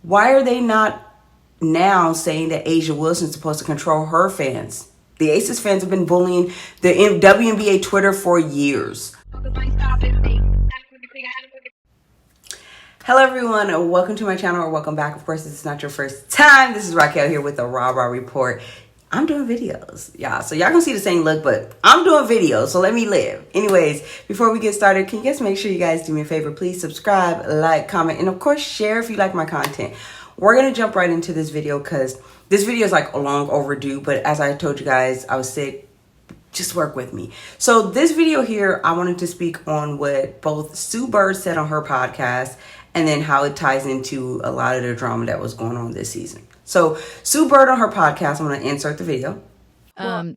Why are they not now saying that Asia Wilson's supposed to control her fans? The Aces fans have been bullying the WNBA Twitter for years. Hello everyone, and welcome to my channel, or welcome back. Of course, this is not your first time. This is Raquel here with the Wnba report. I'm doing videos, y'all. So y'all gonna see the same look, but I'm doing videos, so let me live. Anyways, before we get started, can you guys make sure you guys do me a favor? Please subscribe, like, comment, and of course, share if you like my content. We're gonna jump right into this video because this video is like long overdue, but as I told you guys, I was sick. Just work with me. So this video here, I wanted to speak on what both Sue Bird said on her podcast and then how it ties into a lot of the drama that was going on this season. So Sue Bird on her podcast, I'm going to insert the video. Can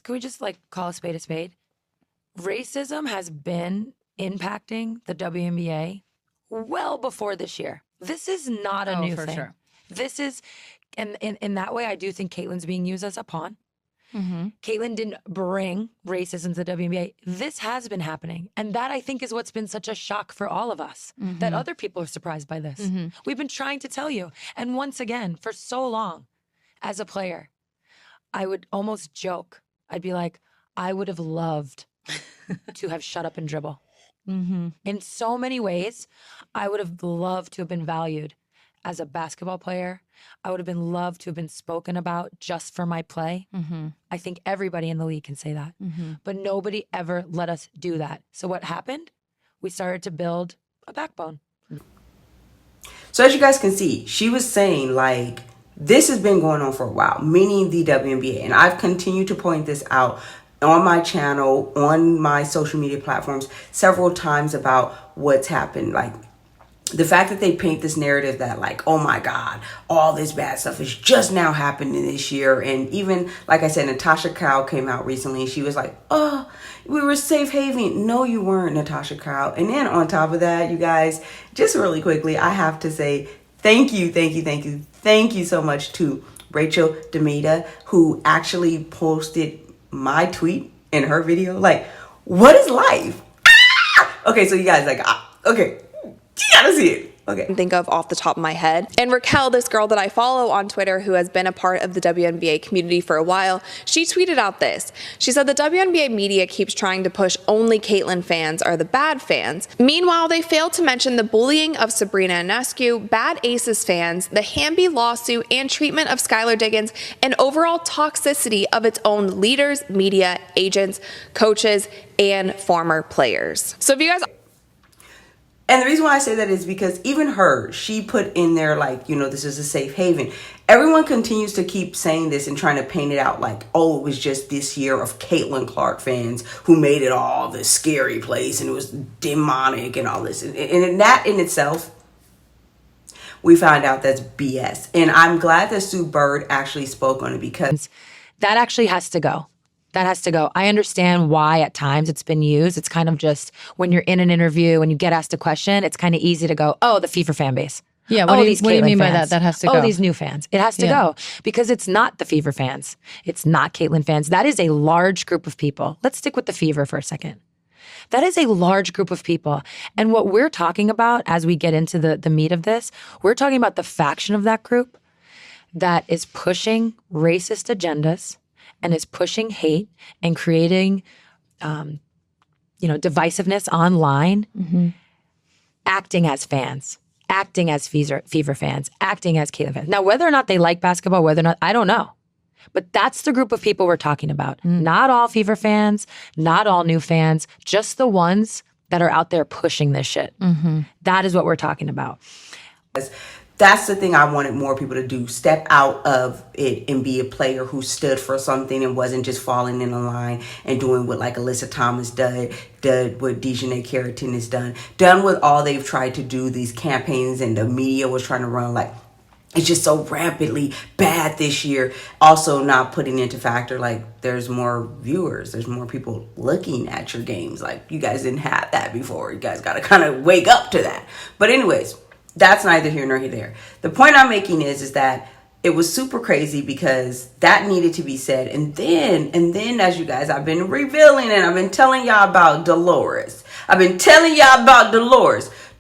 we just like call a spade a spade? Racism has been impacting the WNBA well before this year. This is not a new thing. Sure. This is, and in that way, I do think Caitlin's being used as a pawn. Mm-hmm. Caitlin didn't bring racism to the WNBA. This has been happening. And that, I think, is what's been such a shock for all of us, that other people are surprised by this. We've been trying to tell you. And once again, for so long, as a player, I would almost joke. I'd be like, I would have loved to have shut up and dribble. In so many ways, I would have loved to have been valued as a basketball player. I would have been loved to have been spoken about just for my play. I think everybody in the league can say that. But nobody ever let us do that. So what happened? We started to build a backbone. So as you guys can see, she was saying like, this has been going on for a while, meaning the WNBA. And I've continued to point this out on my channel, on my social media platforms several times about what's happened. Like, the fact that they paint this narrative that like, oh my God, all this bad stuff is just now happening this year. And even, like I said, Natasha Kyle came out recently and she was like, oh, we were safe haven. No, you weren't, Natasha Kyle. And then on top of that, you guys, just really quickly, I have to say thank you so much to Rachel Demita, who actually posted my tweet in her video. Like, what is life? Ah! Okay, so you guys like, okay. You gotta see it. Okay. Think of off the top of my head. And Raquel, this girl that I follow on Twitter who has been a part of the WNBA community for a while, she tweeted out this. She said the WNBA media keeps trying to push only Caitlin fans are the bad fans. Meanwhile, they fail to mention the bullying of Sabrina Ionescu, bad Aces fans, the Wnba lawsuit, and treatment of Skylar Diggins, and overall toxicity of its own leaders, media, agents, coaches, and former players. So if you guys... And the reason why I say that is because even her, she put in there like, you know, this is a safe haven. Everyone continues to keep saying this and trying to paint it out like, oh, it was just this year of Caitlin Clark fans who made it all this scary place and it was demonic and all this. And that in itself, we found out that's BS. And I'm glad that Sue Bird actually spoke on it because that actually has to go. That has to go. I understand why at times it's been used. It's kind of just when you're in an interview and you get asked a question, it's kind of easy to go, oh, the FIFA fan base. Yeah, what do you mean by that? That has to go. Oh, these new fans. It has to go because it's not the Fever fans. It's not Caitlin fans. That is a large group of people. Let's stick with the Fever for a second. That is a large group of people. And what we're talking about as we get into the meat of this, we're talking about the faction of that group that is pushing racist agendas and is pushing hate and creating, divisiveness online, acting as fans, acting as Fever fans, acting as Caitlin fans. Now, whether or not they like basketball, whether or not, I don't know. But that's the group of people we're talking about. Not all Fever fans, not all new fans, just the ones that are out there pushing this shit. That is what we're talking about. That's the thing I wanted more people to do. Step out of it and be a player who stood for something and wasn't just falling in a line and doing what like Alyssa Thomas did what Dejanay Carrington has done what all they've tried to do, these campaigns and the media was trying to run. Like, it's just so rampantly bad this year. Also not putting into factor, like, there's more viewers. There's more people looking at your games. Like, you guys didn't have that before. You guys got to kind of wake up to that. But anyways, that's neither here nor there. The point I'm making is that it was super crazy because that needed to be said. And then as you guys, I've been revealing and I've been telling y'all about Deloris.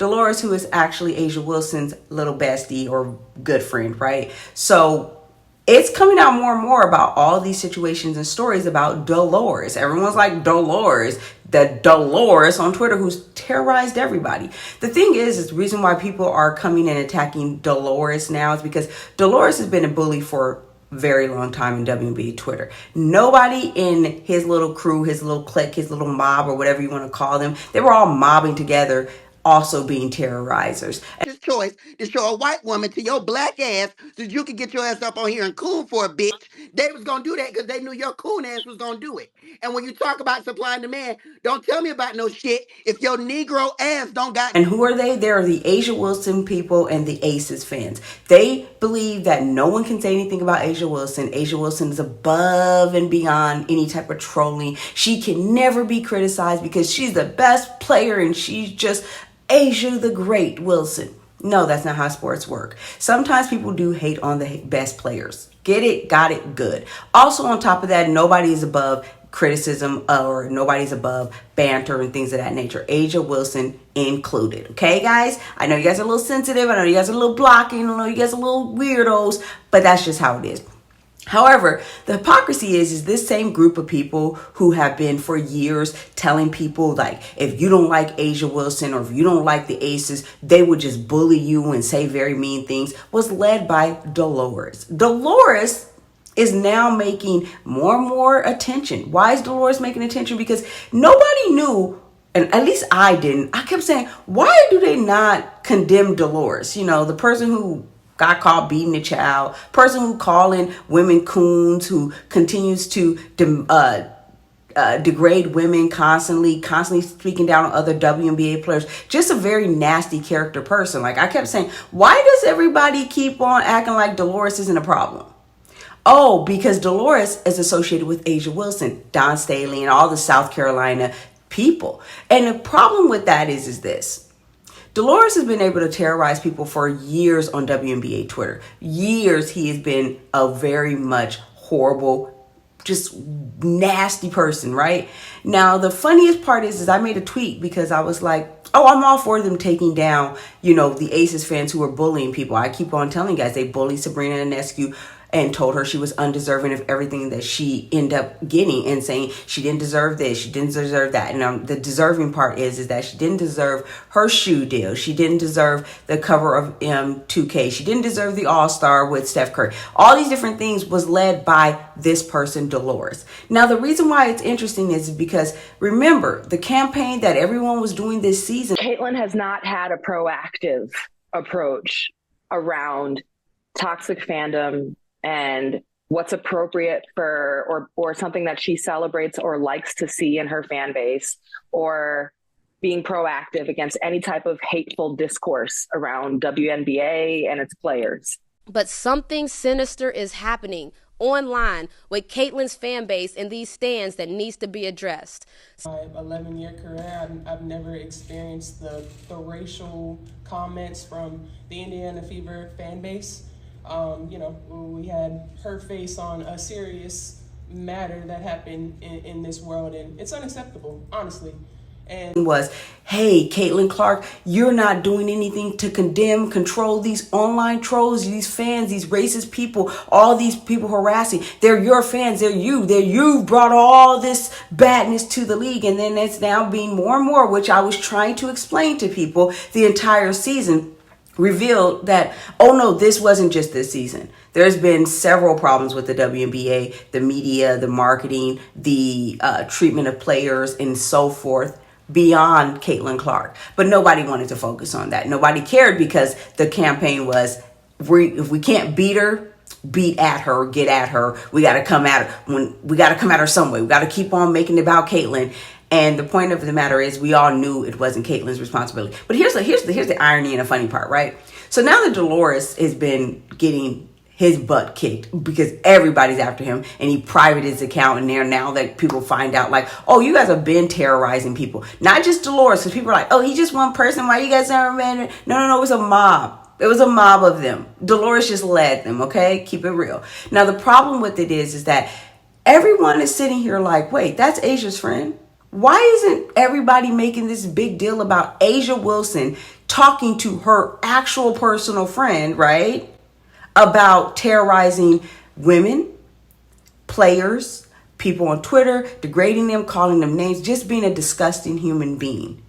Deloris, who is actually Asia Wilson's little bestie or good friend, right? So it's coming out more and more about all these situations and stories about Deloris. Everyone's like, Deloris, the Deloris on Twitter who's terrorized everybody. The thing is the reason why people are coming and attacking Deloris now is because Deloris has been a bully for a very long time in WNBA Twitter. Nobody in his little crew, his little clique, his little mob, or whatever you want to call them, they were all mobbing together, also being terrorizers. This choice to show a white woman to your black ass so you could get your ass up on here and coon for a bitch. They was gonna do that because they knew your coon ass was gonna do it. And when you talk about supply and demand, don't tell me about no shit if your Negro ass don't got. And who are they? They're the Asia Wilson people and the Aces fans. They believe that no one can say anything about Asia Wilson. Asia Wilson is above and beyond any type of trolling. She can never be criticized because she's the best player and she's just Asia the Great Wilson. No, that's not how sports work. Sometimes people do hate on the best players. Get it? Got it? Good. Also, on top of that, nobody is above criticism or nobody's above banter and things of that nature. Asia Wilson included. Okay, guys? I know you guys are a little sensitive. I know you guys are a little blocking. I know you guys are a little weirdos, but that's just how it is. However, the hypocrisy is this same group of people who have been for years telling people like, if you don't like Asia Wilson or if you don't like the Aces, they would just bully you and say very mean things, was led by Deloris. Deloris is now making more and more attention. Why is Deloris making attention? Because nobody knew, and at least I didn't. I kept saying, why do they not condemn Deloris? You know, the person who got caught beating a child, person who calling women coons, who continues to degrade women constantly speaking down on other WNBA players. Just a very nasty character person. Like I kept saying, why does everybody keep on acting like Deloris isn't a problem? Oh, because Deloris is associated with Asia Wilson, Don Staley, and all the South Carolina people. And the problem with that is this. Deloris has been able to terrorize people for years on WNBA Twitter. Years he has been a very much horrible, just nasty person, right? Now, the funniest part is I made a tweet because I was like, oh, I'm all for them taking down, you know, the Aces fans who are bullying people. I keep on telling you guys, they bullied Sabrina Ionescu and told her she was undeserving of everything that she ended up getting and saying she didn't deserve this, she didn't deserve that. And the deserving part is that she didn't deserve her shoe deal. She didn't deserve the cover of 2K. She didn't deserve the All-Star with Steph Curry. All these different things was led by this person, Deloris. Now, the reason why it's interesting is because, remember, the campaign that everyone was doing this season. Caitlyn has not had a proactive approach around toxic fandom and what's appropriate for or something that she celebrates or likes to see in her fan base, or being proactive against any type of hateful discourse around WNBA and its players. But something sinister is happening online with Caitlyn's fan base and these stands that needs to be addressed. My 11-year career, I've never experienced the racial comments from the Indiana Fever fan base. You know, we had her face on a serious matter that happened in this world, and it's unacceptable, honestly. And was, hey, Caitlin Clark, you're not doing anything to condemn, control these online trolls, these fans, these racist people, all these people harassing. They're your fans. They're you. You've brought all this badness to the league. And then it's now being more and more, which I was trying to explain to people the entire season, revealed that, oh no, this wasn't just this season. There's been several problems with the WNBA, the media, the marketing, the treatment of players, and so forth, beyond Caitlin Clark. But nobody wanted to focus on that. Nobody cared because the campaign was, if we can't beat her, beat at her, get at her. We got to come at her. We got to come at her some way. We got to keep on making it about Caitlin. And the point of the matter is, we all knew it wasn't Caitlin's responsibility. But here's the irony and the funny part, right? So now that Deloris has been getting his butt kicked because everybody's after him, and he privated his account, and there now that people find out, like, oh, you guys have been terrorizing people, not just Deloris, because people are like, oh, he's just one person. Why you guys never been? No, it was a mob. It was a mob of them. Deloris just led them. Okay, keep it real. Now the problem with it is that everyone is sitting here like, wait, that's Asia's friend. Why isn't everybody making this big deal about Asia Wilson talking to her actual personal friend, right, about terrorizing women, players, people on Twitter, degrading them, calling them names, just being a disgusting human being.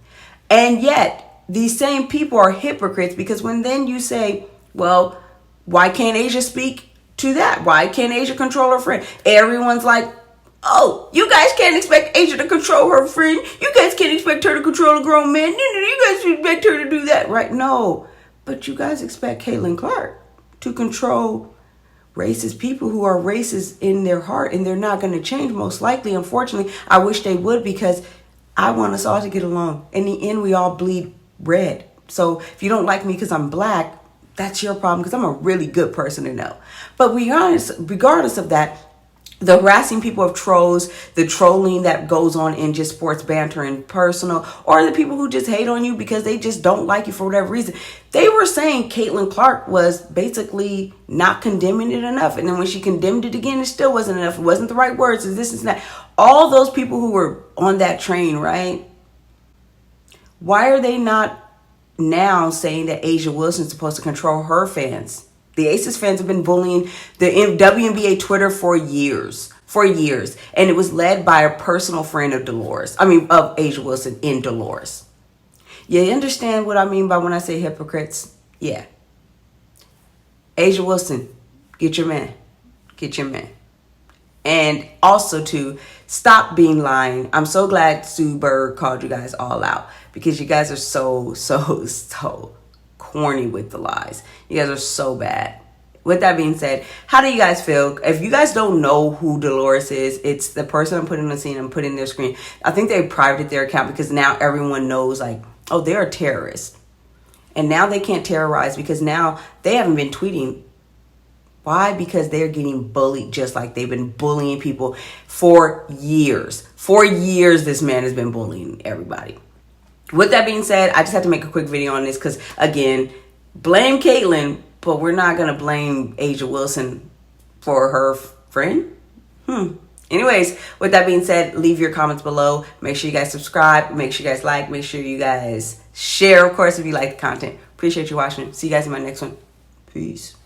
And yet, these same people are hypocrites, because when then you say, well, why can't Asia speak to that? Why can't Asia control her friend? Everyone's like, oh, you guys can't expect Asia to control her friend. You guys can't expect her to control a grown man. You guys expect her to do that, right? No, but you guys expect Caitlin Clark to control racist people who are racist in their heart, and they're not going to change, most likely. Unfortunately, I wish they would, because I want us all to get along. In the end, we all bleed red. So if you don't like me because I'm black, that's your problem, because I'm a really good person to know. But regardless of that, the harassing people of trolls, the trolling that goes on in just sports banter and personal, or the people who just hate on you because they just don't like you for whatever reason. They were saying Caitlin Clark was basically not condemning it enough. And then when she condemned it again, it still wasn't enough. It wasn't the right words. It's this and that. All those people who were on that train, right? Why are they not now saying that Asia Wilson's supposed to control her fans? The Aces fans have been bullying the WNBA Twitter for years. And it was led by a personal friend of of Asia Wilson in Deloris. You understand what I mean by when I say hypocrites? Yeah. Asia Wilson, get your man. Get your man. And also to stop being lying. I'm so glad Sue Bird called you guys all out, because you guys are so corny with the lies. You guys are so bad. With that being said, how do you guys feel? If you guys don't know who Deloris is, it's the person I'm putting on the scene, I'm putting their screen. I think they privated their account because now everyone knows, like, oh, they're a terrorist. And now they can't terrorize because now they haven't been tweeting. Why? Because they're getting bullied just like they've been bullying people for years. For years, this man has been bullying everybody. With that being said, I just have to make a quick video on this because, again, blame Caitlin, but we're not going to blame Asia Wilson for her friend. Anyways, with that being said, leave your comments below. Make sure you guys subscribe. Make sure you guys like. Make sure you guys share, of course, if you like the content. Appreciate you watching. See you guys in my next one. Peace.